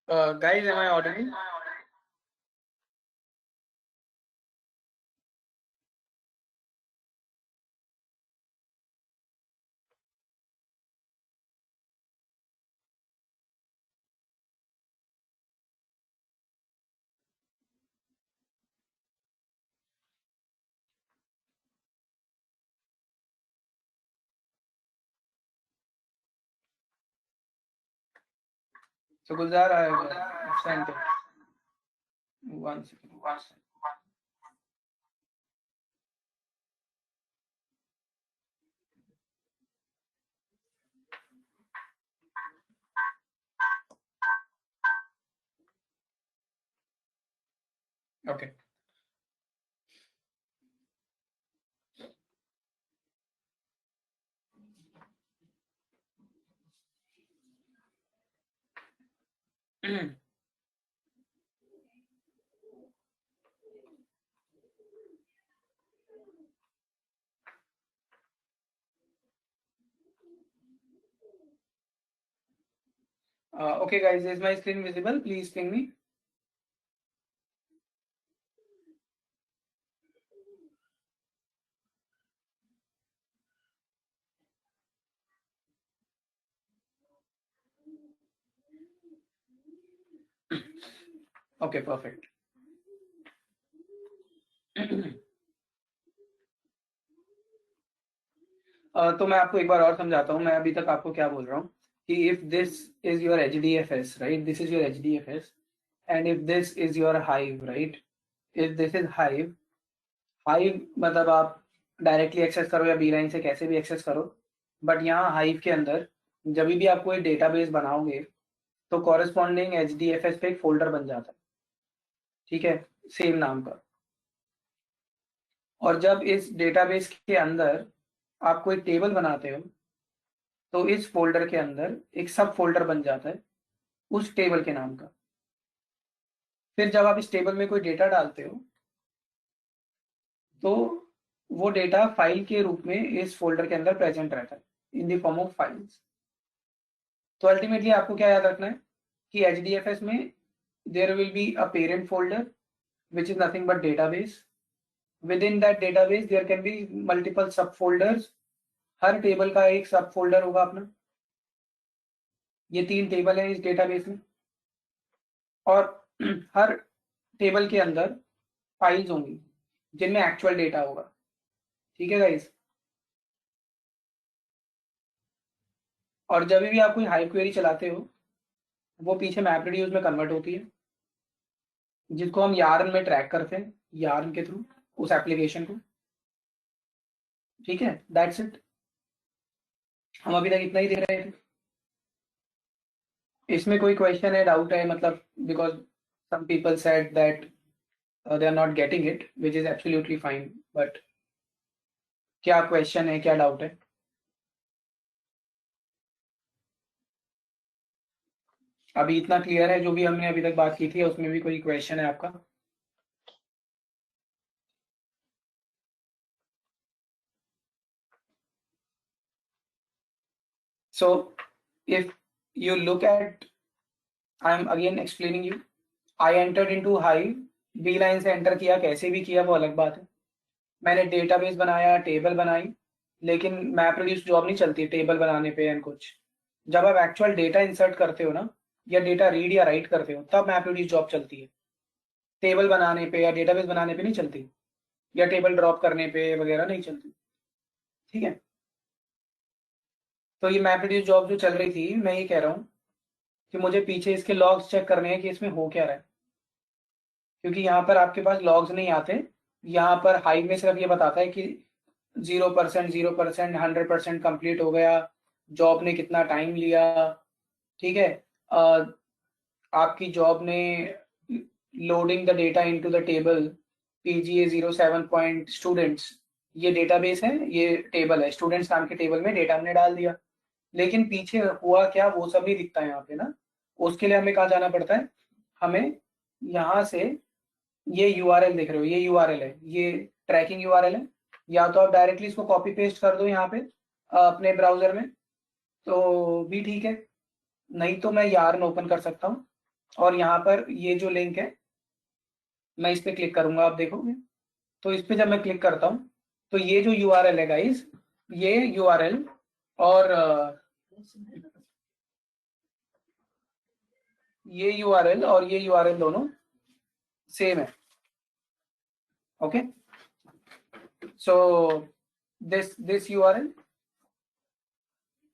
Guys, am I audible? So Gulzar, I have sent it. One second. Okay. Okay, guys, is my screen visible? Please ping me. Okay, perfect. तो मैं आपको एक बार और समझाता हूँ। मैं अभी तक आपको क्या बोल रहा हूँ कि if this is your HDFS, right, this is your HDFS, and if this is your hive, right, if this is hive, hive मतलब आप डायरेक्टली एक्सेस करो या बीलाइन से कैसे भी एक्सेस करो, बट यहाँ हाइव के अंदर जब भी आप कोई डेटाबेस बनाओगे तो कॉरेस्पॉन्डिंग HDFS पे एक फोल्डर बन जाता है, ठीक है, सेम नाम का। और जब इस डेटाबेस के अंदर आप कोई टेबल बनाते हो तो इस फोल्डर के अंदर एक सब फोल्डर बन जाता है उस टेबल के नाम का। फिर जब आप इस टेबल में कोई डेटा डालते हो तो वो डेटा फाइल के रूप में इस फोल्डर के अंदर प्रेजेंट रहता है in the form of files. तो अल्टीमेटली आपको क्या याद रखना है कि HDFS में there will be a parent folder which is nothing but database. Within that database there can be multiple subfolders. Her table का एक सब फोल्डर होगा अपना। ये 3 टेबल है इस डेटाबेस में, और हर टेबल के अंदर फाइल्स होंगी जिनमें एक्चुअल डेटा होगा। ठीक है गाइस। और जब भी आप कोई हाई क्वेरी चलाते हो वो पीछे MapReduce में कन्वर्ट होती है, जिसको हम यार्न में ट्रैक करते हैं, यार्न के थ्रू उस एप्लीकेशन को। ठीक है, दैट्स इट। हम अभी तक इतना ही देख रहे थे। इसमें कोई क्वेश्चन है, डाउट है? मतलब because some people said that they are not getting it, which is absolutely fine, but क्या क्वेश्चन है, क्या डाउट है? अभी इतना क्लियर है जो भी हमने अभी तक बात की थी, उसमें भी कोई क्वेश्चन है आपका? So if you look at, I am again explaining you, I entered into Hive, B-line से एंटर किया, कैसे भी किया वो अलग बात है। मैंने डेटाबेस बनाया, टेबल बनाई, लेकिन MapReduce जॉब नहीं चलती टेबल बनाने पे एंड कुछ। जब आप एक्चुअल डेटा इंसर्ट करते हो ना, या डेटा रीड या राइट करते हो, तब MapReduce जॉब चलती है। टेबल बनाने पे या डेटाबेस बनाने पे नहीं चलती, या टेबल ड्रॉप करने पे वगैरह नहीं चलती। ठीक है। तो ये MapReduce जॉब जो चल रही थी, मैं ये कह रहा हूँ कि मुझे पीछे इसके लॉग्स चेक करने हैं कि इसमें हो क्या रहा है, क्योंकि यहाँ पर आपके पास लॉग्स नहीं आते। यहाँ पर हाइव में सिर्फ ये बताता है कि 0%, 0%, 100% कंप्लीट हो गया, जॉब ने कितना टाइम लिया। ठीक है। आपकी जॉब ने loading the data into the table PGA07 point students, ये डेटाबेस है, ये टेबल है, स्टूडेंट्स नाम के टेबल में डेटा हमने डाल दिया। लेकिन पीछे हुआ क्या वो सब नहीं दिखता है यहाँ पे ना। उसके लिए हमें कहाँ जाना पड़ता है? हमें यहाँ से, ये URL देख रहे हो, ये URL है, ये ट्रैकिंग URL है। या तो आप डायरेक्टली इसको कॉपी पेस्ट कर दो यहाँ पे अपने ब्राउजर में, तो भी ठीक है, नहीं तो मैं यार्न ओपन कर सकता हूँ और यहाँ पर ये जो लिंक है मैं इस पे क्लिक करूंगा, आप देखोगे तो इस पे जब मैं क्लिक करता हूँ तो ये जो URL है गाइस, ये URL और ये URL और ये URL दोनों सेम है। Okay, so this URL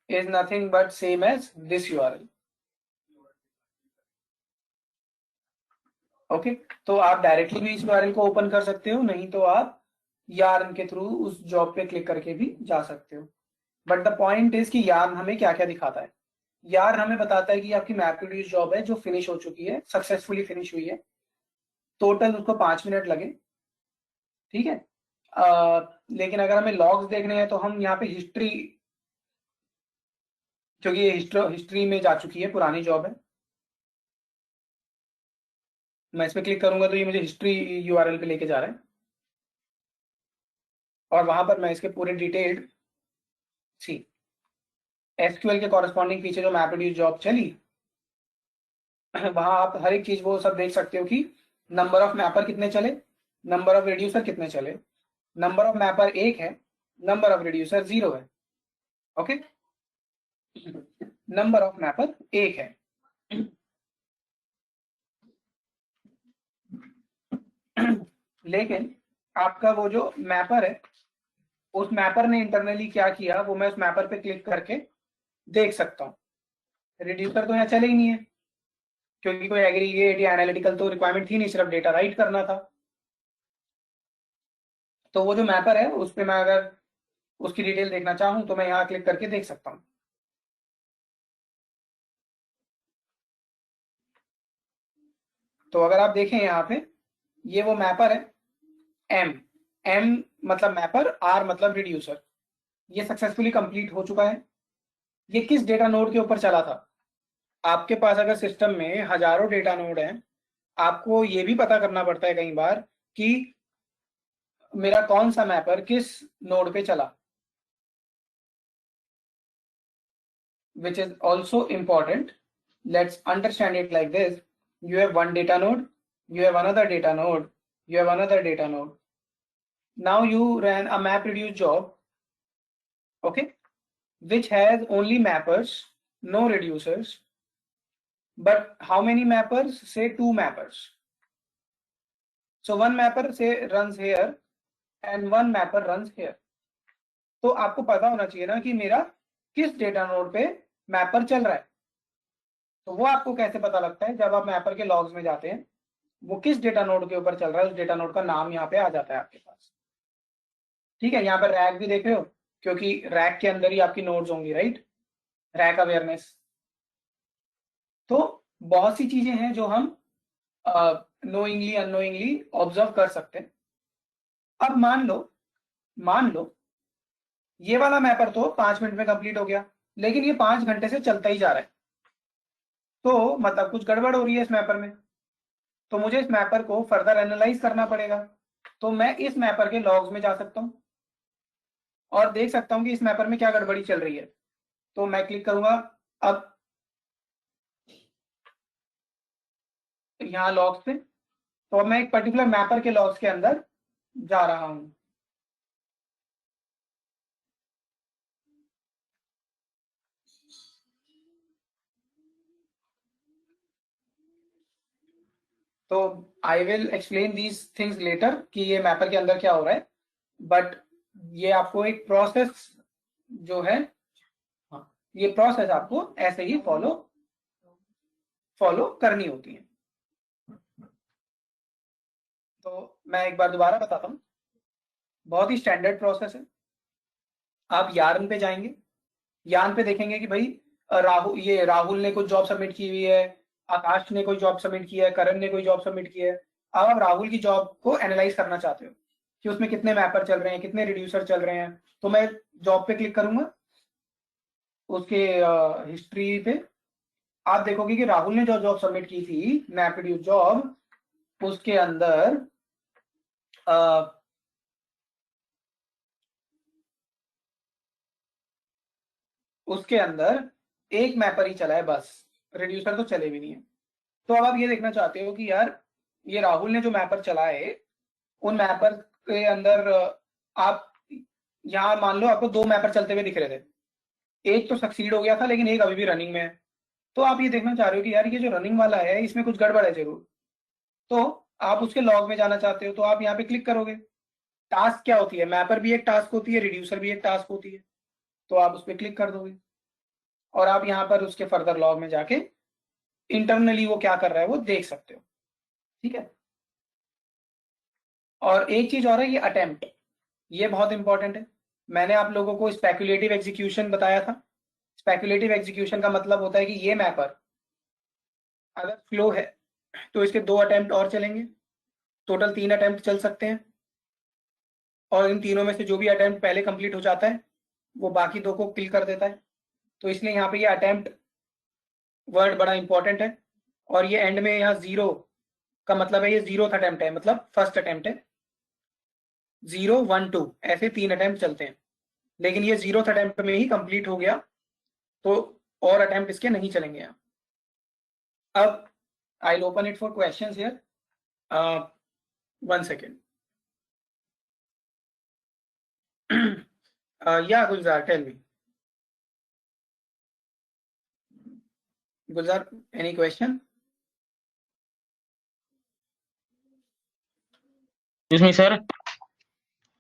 is nothing but same as this URL। Okay, तो आप डायरेक्टली भी इस URL को ओपन कर सकते हो, नहीं तो आप यार्न के थ्रू उस जॉब पे क्लिक करके भी जा सकते हो। बट द पॉइंट इज कि यार्न हमें क्या क्या दिखाता है। यार्न हमें बताता है कि आपकी मैपरेड्यूस जॉब है जो फिनिश हो चुकी है, सक्सेसफुली फिनिश हुई है, टोटल उसको 5 मिनट लगे। ठीक है, लेकिन अगर हमें लॉग्स देखने हैं तो हम यहाँ पे हिस्ट्री, क्योंकि ये हिस्ट्री में जा चुकी है, पुरानी जॉब है, मैं इस पर क्लिक करूंगा तो ये मुझे हिस्ट्री URL पे लेके जा रहा है और वहां पर मैं इसके पूरे डिटेल्ड सी SQL के कॉरेस्पॉन्डिंग पीछे जो मैपरेड्यूस जॉब चली वहां आप हर एक चीज वो सब देख सकते हो कि नंबर ऑफ मैपर कितने चले, नंबर ऑफ रिड्यूसर कितने चले, नंबर ऑफ मैपर 1 है, नंबर ऑफ रिड्यूसर 0 है। ओके, नंबर ऑफ मैपर 1 है। लेकिन आपका वो जो मैपर है, उस मैपर ने इंटरनली क्या किया वो मैं उस मैपर पे क्लिक करके देख सकता हूँ। रिड्यूसर तो यहाँ चले ही नहीं है, क्योंकि कोई एग्रीगेट या एनालिटिकल तो रिक्वायरमेंट थी नहीं, सिर्फ डेटा राइट करना था। तो वो जो मैपर है उस पर मैं अगर उसकी डिटेल देखना चाहूँ तो मैं यहाँ क्लिक करके देख सकता हूँ। तो अगर आप देखें यहाँ पे, ये वो मैपर है एम, एम मतलब मैपर, आर मतलब रिड्यूसर, ये सक्सेसफुली कंप्लीट हो चुका है। ये किस डेटा नोड के ऊपर चला था? आपके पास अगर सिस्टम में हजारों डेटा नोड हैं, आपको ये भी पता करना पड़ता है कई बार कि मेरा कौन सा मैपर किस नोड पे चला, which is also important। Let's understand it like this: you have one data node, you have another data node, you have another data node. Now you ran a MapReduce job, okay, which has only mappers, no reducers. But how many mappers? Say 2 mappers. So one mapper say runs here and one mapper runs here. तो आपको पता होना चाहिए ना कि मेरा किस data node पे मैपर चल रहा है। तो वो आपको कैसे पता लगता है? जब आप मैपर के लॉग्स में जाते हैं, वो किस डेटा नोड के ऊपर चल रहा है उस डेटा नोड का नाम यहाँ पे आ जाता है आपके पास। ठीक है, यहाँ पर रैक भी देख रहे हो, क्योंकि रैक के अंदर ही आपकी नोड्स होंगी, राइट, रैक अवेयरनेस। तो बहुत सी चीजें हैं जो हम नोइंगली अननोइंगली ऑब्जर्व कर सकते हैं। अब मान लो ये वाला मैपर तो 5 मिनट में कंप्लीट हो गया, लेकिन ये 5 घंटे से चलता ही जा रहा है, तो मतलब कुछ गड़बड़ हो रही है इस मैपर में। तो मुझे इस मैपर को फर्दर एनालाइज करना पड़ेगा। तो मैं इस मैपर के लॉग्स में जा सकता हूं और देख सकता हूं कि इस मैपर में क्या गड़बड़ी चल रही है। तो मैं क्लिक करूंगा अब यहाँ लॉग्स पे, तो अब मैं एक पर्टिकुलर मैपर के लॉग्स के अंदर जा रहा हूं। तो I will explain these things later कि ये मैपर के अंदर क्या हो रहा है, बट ये आपको एक प्रोसेस जो है, हाँ, ये प्रोसेस आपको ऐसे ही फॉलो करनी होती है। तो मैं एक बार दोबारा बताता हूँ, बहुत ही स्टैंडर्ड प्रोसेस है। आप यार्न पे जाएंगे, यार्न पे देखेंगे कि भाई राहुल ने कुछ जॉब सबमिट की हुई है, आकाश ने कोई जॉब सबमिट किया है, करण ने कोई जॉब सबमिट की है। अब आप राहुल की जॉब को एनालाइज करना चाहते हो कि उसमें कितने मैपर चल रहे हैं, कितने रिड्यूसर चल रहे हैं। तो मैं जॉब पे क्लिक करूंगा, उसके हिस्ट्री पे आप देखोगे कि राहुल ने जो जॉब सबमिट की थी मैपरेड्यूस जॉब, उसके अंदर उसके अंदर एक मैपर ही चला है बस, रिड्यूसर तो चले भी नहीं है। तो अब आप ये देखना चाहते हो कि यार ये राहुल ने जो मैपर चलाए, उन मैपर के अंदर आप यहाँ मान लो आपको 2 मैपर चलते हुए दिख रहे थे, एक तो सक्सीड हो गया था लेकिन एक अभी भी रनिंग में है। तो आप ये देखना चाह रहे हो कि यार ये जो रनिंग वाला है इसमें कुछ गड़बड़ है जरूर। तो आप उसके लॉग में जाना चाहते हो, तो आप यहाँ पे क्लिक करोगे। टास्क क्या होती है, मैपर भी एक टास्क होती है, रिड्यूसर भी एक टास्क होती है। तो आप उस पर क्लिक कर दोगे और आप यहाँ पर उसके फर्दर लॉग में जाके इंटरनली वो क्या कर रहा है वो देख सकते हो। ठीक है। और एक चीज और है, ये अटेम्प्ट, ये बहुत इंपॉर्टेंट है। मैंने आप लोगों को स्पेकुलेटिव एग्जीक्यूशन बताया था। स्पेकुलेटिव एग्जीक्यूशन का मतलब होता है कि ये मैपर अगर फ्लो है तो इसके 2 अटेम्प्ट और चलेंगे, टोटल 3 अटेम्प्ट चल सकते हैं। और इन तीनों में से जो भी अटेम्प्ट पहले कंप्लीट हो जाता है वो बाकी 2 को किल कर देता है। तो इसलिए यहाँ पे ये अटेम्प्ट वर्ड बड़ा इंपॉर्टेंट है। और ये एंड में यहाँ 0 का मतलब है ये 0th अटेम्प्ट है, मतलब फर्स्ट अटेम्प्ट है। 0 1 2 ऐसे 3 अटेम्प्ट चलते हैं, लेकिन ये 0th अटेम्प्ट में ही कंप्लीट हो गया, तो और अटेम्प्ट इसके नहीं चलेंगे यहाँ। अब I will open it for questions here, 1 second. या Gulzar, tell me. Gulzar, any question? Sir.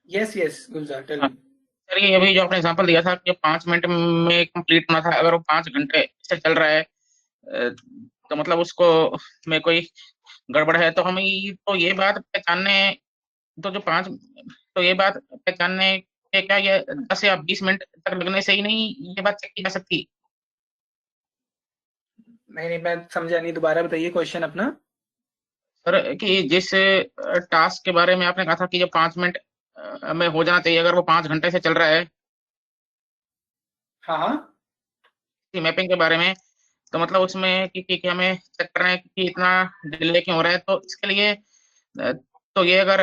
Yes yes Gulzar, tell me. Sir ये अभी जो आपने एग्जांपल दिया था कि 5 मिनट में कंप्लीट होना था, अगर वो 5 घंटे से चल रहा है तो मतलब उसको में कोई गड़बड़ है, तो हम तो ये बात पहचानने तो जो पांच तो ये बात पहचानने के क्या ये 10 या 20 मिनट तक लगने से ही नहीं ये बात चेक की जा सकती? नहीं, मैं समझा नहीं, दोबारा बताइए क्वेश्चन अपना। सर कि जिस टास्क के बारे में आपने कहा था कि जो 5 मिनट में हो जाना चाहिए, अगर वो 5 घंटे से चल रहा है, हाँ हाँ। मैपिंग के बारे में, तो मतलब उसमें कि हमें चेक करना है कि इतना डिले क्यों हो रहा है, तो इसके लिए तो ये अगर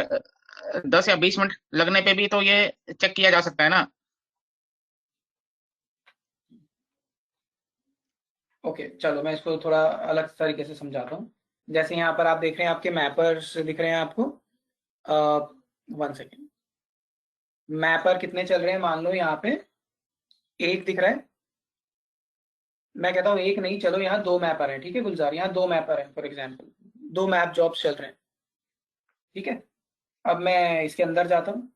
10 या 20 मिनट लगने पे भी तो ये चेक किया जा सकता है ना? ओके, चलो मैं इसको थोड़ा अलग तरीके से समझाता हूँ। जैसे यहाँ पर आप देख रहे हैं, आपके मैपर्स दिख रहे हैं आपको। 1 सेकेंड। मैपर कितने चल रहे हैं, मान लो यहाँ पे एक दिख रहा है। मैं कहता हूँ एक नहीं, चलो यहाँ 2 मैपर हैं, ठीक है गुलजार, यहाँ 2 मैपर हैं फॉर एग्जाम्पल, 2 मैप जॉब्स चल रहे हैं। ठीक है। अब मैं इसके अंदर जाता हूँ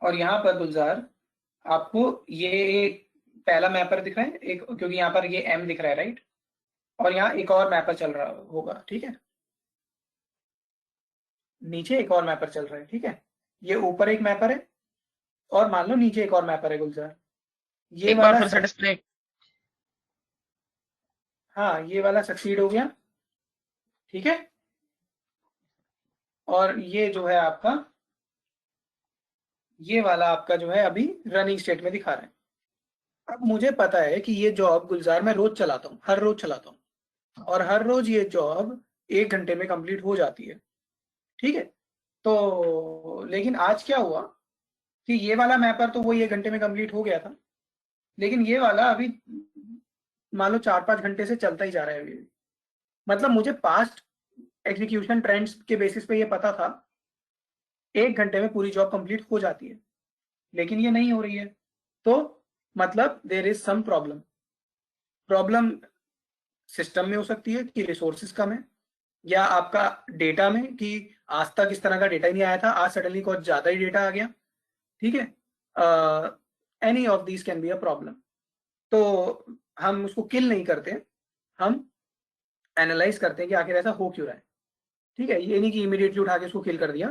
और यहाँ पर गुलजार आपको ये पहला मैपर दिख रहा है एक, क्योंकि यहाँ पर ये एम दिख रहा है, राइट। और यहाँ एक और मैपर चल रहा होगा, ठीक है। नीचे एक और मैपर चल रहा है, ठीक है। ये ऊपर एक मैपर है और मान लो नीचे एक और मैपर है गुलजार। ये एक बार वाला फिर से डिस्प्ले। हाँ, ये वाला सक्सीड हो गया, ठीक है। और ये जो है आपका, ये वाला आपका जो है अभी रनिंग स्टेट में दिखा रहा है। अब मुझे पता है कि ये जॉब गुलजार मैं रोज चलाता हूँ, हर रोज चलाता हूँ, और हर रोज ये जॉब 1 घंटे में कंप्लीट हो जाती है, ठीक है। तो लेकिन आज क्या हुआ कि ये वाला मैपर तो वो 1 घंटे में कंप्लीट हो गया था, लेकिन ये वाला अभी मान लो 4-5 घंटे से चलता ही जा रहा है अभी। मतलब मुझे पास्ट एग्जीक्यूशन ट्रेंड्स के बेसिस पे ये पता था 1 घंटे में पूरी जॉब कंप्लीट हो जाती है, लेकिन ये नहीं हो रही है। तो मतलब there is some problem. Problem system में हो सकती है कि रिसोर्सेज कम है, या आपका डेटा में कि आज तक इस तरह का डेटा ही नहीं आया था, आज सडनली कुछ ज्यादा ही डेटा आ गया, ठीक है। Any of these can be a problem. तो हम उसको किल नहीं करते, हम एनालाइज करते हैं कि आखिर ऐसा हो क्यों रहा है, ठीक है। ये नहीं कि इमीडिएटली उठा के उसको किल कर दिया,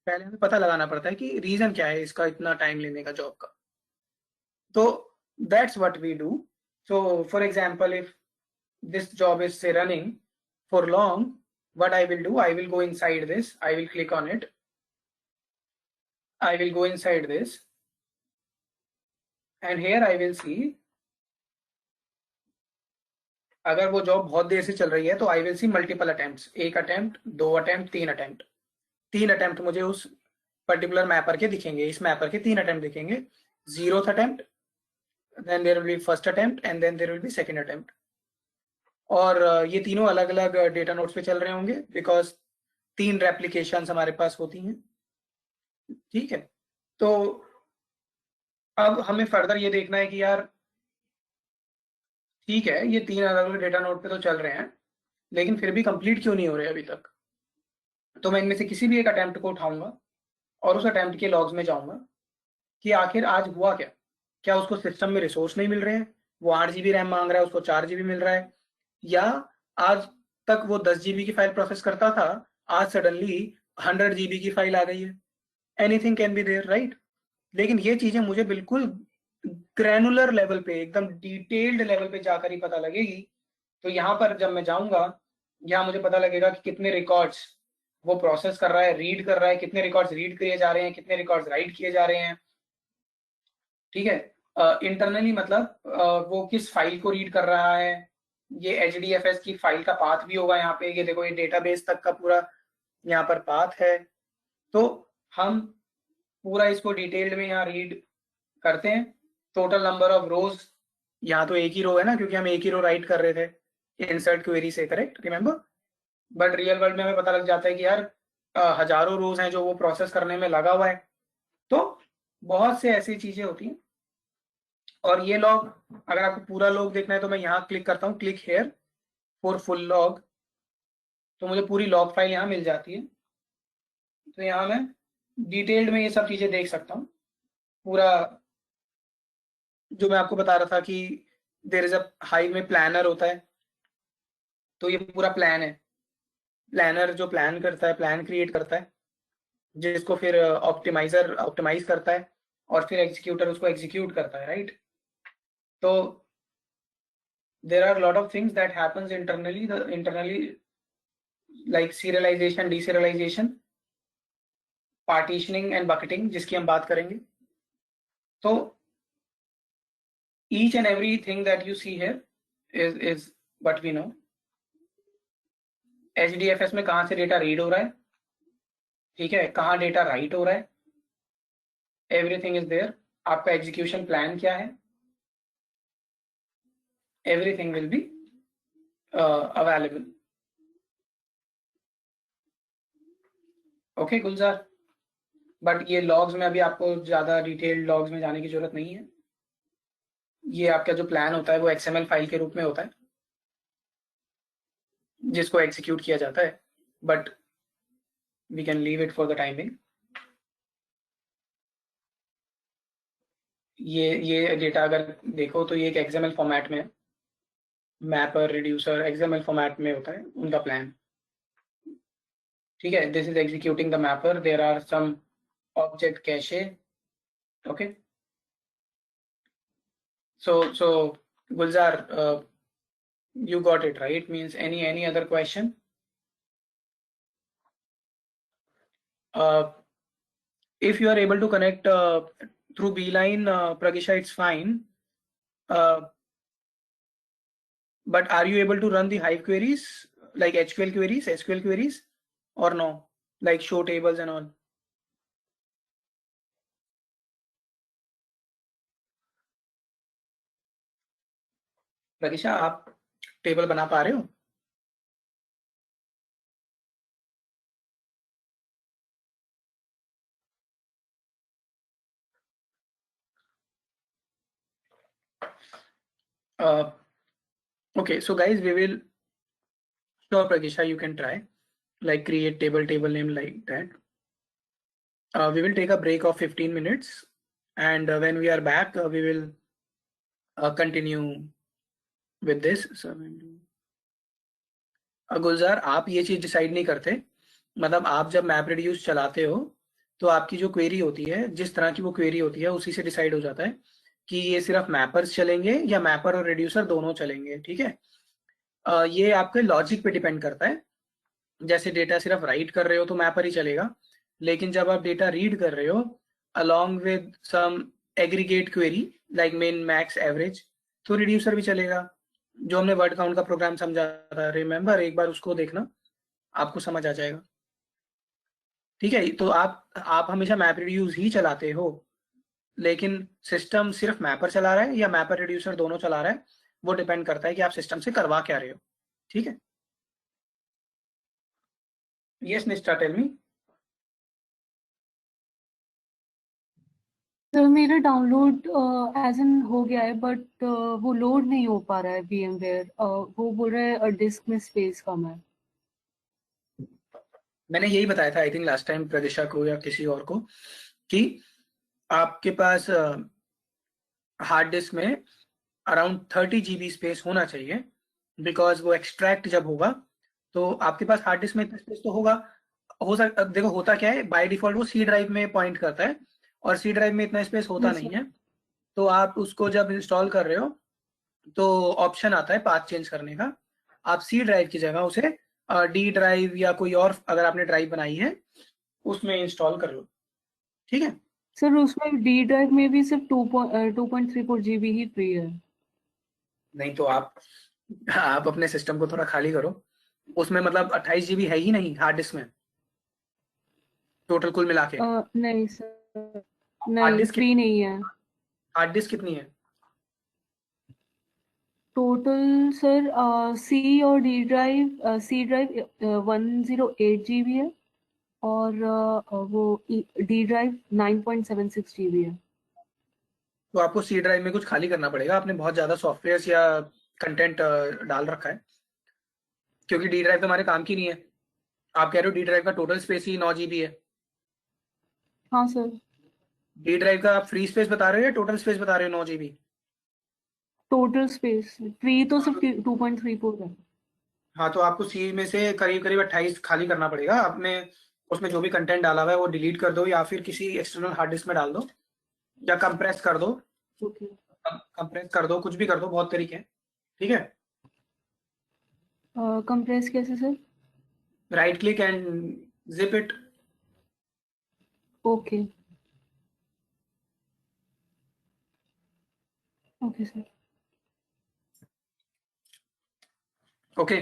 पहले हमें पता लगाना पड़ता है कि रीजन क्या है इसका इतना टाइम लेने का जॉब का। तो that's what we do. So for example if this job is say running for long, what I will do, I will go inside this, I will click on it, I will go inside this, and here I will see अगर वो job बहुत देर से चल रही है तो I will see multiple attempts, 1 attempt, 2 attempt, 3 attempt. 3 attempt मुझे उस पर्टिकुलर मैपर के दिखेंगे, इस मैपर के 3 अटेम्प्ट दिखेंगे। 0th attempt, then there will be first attempt and then there will be second attempt. और ये तीनों अलग अलग डेटा नोड्स पे चल रहे होंगे बिकॉज 3 रेप्लिकेशंस हमारे पास होती हैं, ठीक है। तो अब हमें फर्दर ये देखना है कि यार ठीक है ये 3 अलग अलग डेटा नोड पे तो चल रहे हैं लेकिन फिर भी कंप्लीट क्यों नहीं हो रहे अभी तक। तो मैं इनमें से किसी भी एक अटेम्प्ट को उठाऊंगा और उस अटेम्प्ट के लॉग्स में जाऊंगा कि आखिर आज हुआ क्या, क्या उसको सिस्टम में रिसोर्स नहीं मिल रहे हैं, वो 8 GB रैम मांग रहा है उसको 4 GB मिल रहा है, या आज तक वो 10 GB की फाइल प्रोसेस करता था आज सडनली 100 GB की फाइल आ गई है। Anything can be there, right. लेकिन ये चीजें मुझे बिल्कुल ग्रैनुलर लेवल पे एकदम डिटेल्ड लेवल पे जाकर ही पता लगेगी। तो यहाँ पर जब मैं जाऊंगा यहाँ मुझे पता लगेगा कि कितने रिकॉर्ड्स वो प्रोसेस कर रहा है, रीड कर रहा है, कितने रिकॉर्ड्स रीड किए जा रहे हैं, कितने रिकॉर्ड्स राइट किए जा रहे हैं, ठीक है। इंटरनली मतलब वो किस फाइल को रीड कर रहा है, ये HDFS की फाइल का पाथ भी होगा यहाँ पे, ये देखो ये डेटाबेस तक का पूरा यहाँ पर पाथ है। तो हम पूरा इसको डिटेल्ड में यहाँ रीड करते हैं। टोटल नंबर ऑफ रोज, यहाँ तो एक ही रो है ना क्योंकि हम एक ही रो राइट कर रहे थे इंसर्ट क्वेरी से, correct, remember. But real world में हमें पता लग जाता है कि यार हजारों रोज हैं जो वो प्रोसेस करने में लगा हुआ है। तो बहुत से ऐसी चीजें होती हैं। और ये लॉग अगर आपको पूरा लॉग देखना है तो मैं यहाँ क्लिक करता हूँ, click here for full log, तो मुझे पूरी लॉग फाइल यहाँ मिल जाती है। तो यहाँ मैं डिटेल्ड में ये सब चीजें देख सकता हूँ। पूरा जो मैं आपको बता रहा था कि देयर इज अ हाइव में प्लानर होता है, तो ये पूरा प्लान है। प्लानर जो प्लान करता है, प्लान क्रिएट करता है जिसको फिर ऑप्टिमाइजर ऑप्टिमाइज करता है और फिर एग्जीक्यूटर उसको एग्जीक्यूट करता है, राइट। तो there are a lot of things that happens internally like serialization, deserialization, partitioning and bucketing जिसकी हम बात करेंगे। तो each and everything that you see here is what we know। HDFS में कहाँ से डेटा रीड हो रहा है, ठीक है, कहाँ डेटा राइट हो रहा है, एवरीथिंग इज देयर। आपका एग्जीक्यूशन प्लान क्या है, everything will be available. Okay Gulzar, but ये लॉग्स में अभी आपको ज्यादा डिटेल्ड लॉग्स में जाने की जरूरत नहीं है। ये आपका जो प्लान होता है वो XML फाइल के रूप में होता है जिसको एग्जीक्यूट किया जाता है, but we can leave it for the timing. ये डेटा अगर देखो तो ये एक XML फॉर्मेट में है, मैपर रिड्यूसर XML फॉर्मेट में होता है उनका प्लान, ठीक है। This is executing the mapper, there are some object cache, okay. so Gulzar, you got it right, means any other question? If you are able to connect through Beeline, Pragisha, it's fine, but are you able to run the Hive queries like HQL queries, SQL queries, or no, like show tables and all? प्रगिशा, आप table बना पा रहे हो? Okay, so guys, we will, sure Pragisha, you can try like create table name like that. We will take a break of 15 minutes and when we are back we will continue with this. So, गुलजार, आप ये चीज decide नहीं करते, मतलब आप जब map reduce चलाते हो तो आपकी जो क्वेरी होती है, जिस तरह की वो क्वेरी होती है उसी से डिसाइड हो जाता है कि ये सिर्फ मैपर्स चलेंगे या मैपर और रिड्यूसर दोनों चलेंगे, ठीक है। ये आपके लॉजिक पे डिपेंड करता है। जैसे डेटा सिर्फ राइट कर रहे हो तो मैपर ही चलेगा, लेकिन जब आप डेटा रीड कर रहे हो along with some aggregate query like min max average तो रिड्यूसर भी चलेगा। जो हमने वर्ड काउंट का प्रोग्राम समझा था, रिमेंबर, एक बार उसको देखना, आपको समझ आ जाएगा, ठीक है। तो आप हमेशा मैप रिड्यूस ही चलाते हो, लेकिन सिस्टम सिर्फ मैपर चला रहा है या मैपर रिड्यूसर दोनों चला रहा है, वो डिपेंड करता है कि आप सिस्टम से करवा क्या रहे हो। ठीक है, यस निष्ठा टेल मी। सर मेरा डाउनलोड एज एन हो गया है, बट वो लोड नहीं हो पा रहा है VMware। वो बोल रहा है डिस्क में स्पेस कम है। मैंने यही बताया था I think last time Pradisha को या किसी और को कि आपके पास हार्ड डिस्क में अराउंड 30 GB स्पेस होना चाहिए, बिकॉज वो एक्सट्रैक्ट जब होगा तो आपके पास हार्ड डिस्क में इतना स्पेस तो होगा। अब देखो होता क्या है, बाय डिफॉल्ट वो सी ड्राइव में पॉइंट करता है और सी ड्राइव में इतना स्पेस होता Yes, नहीं sir. है। तो आप उसको जब इंस्टॉल कर रहे हो तो ऑप्शन आता है पाथ चेंज करने का, आप सी ड्राइव की जगह उसे डी ड्राइव या कोई और अगर आपने ड्राइव बनाई है उसमें इंस्टॉल कर लो। ठीक है, सर उसमें डी ड्राइव में भी सिर्फ 2.34 GB ही फ्री है। नहीं तो आप अपने सिस्टम को थोड़ा खाली करो, उसमें मतलब 28 GB है ही नहीं हार्ड डिस्क में टोटल कुल मिला के। नहीं सर, हार्ड नहीं डिस्क फ्री नहीं है। हार्ड डिस्क कितनी है? टोटल सर सी और D drive, C drive 108 GB है और वो डी ड्राइव 9.76 GB है। तो आपको सी ड्राइव में कुछ खाली करना पड़ेगा, आपने बहुत ज्यादा सॉफ्टवेयर या कंटेंट डाल रखा है, क्योंकि डी ड्राइव तो हमारे काम की नहीं है। आप कह रहे हो डी ड्राइव का टोटल स्पेस ही 9 GB है। हाँ सर। डी ड्राइव का आप फ्री स्पेस बता रहे हो या टोटल स्पेस बता रहे हो 9 GB? टोटल स्पेस फ्री तो सिर्फ 2.34 है। हाँ तो आपको सी में से करीब करीब 28 खाली करना पड़ेगा। आपने उसमें जो भी कंटेंट डाला हुआ है वो डिलीट कर दो या फिर किसी एक्सटर्नल हार्ड डिस्क में डाल दो या कंप्रेस कर दो। ओके। कंप्रेस कर दो, कुछ भी कर दो, बहुत तरीके हैं। ठीक है, कंप्रेस कैसे sir? Right click and zip it. Okay. Okay sir. Okay,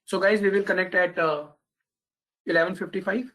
so guys, we will connect at 11:55.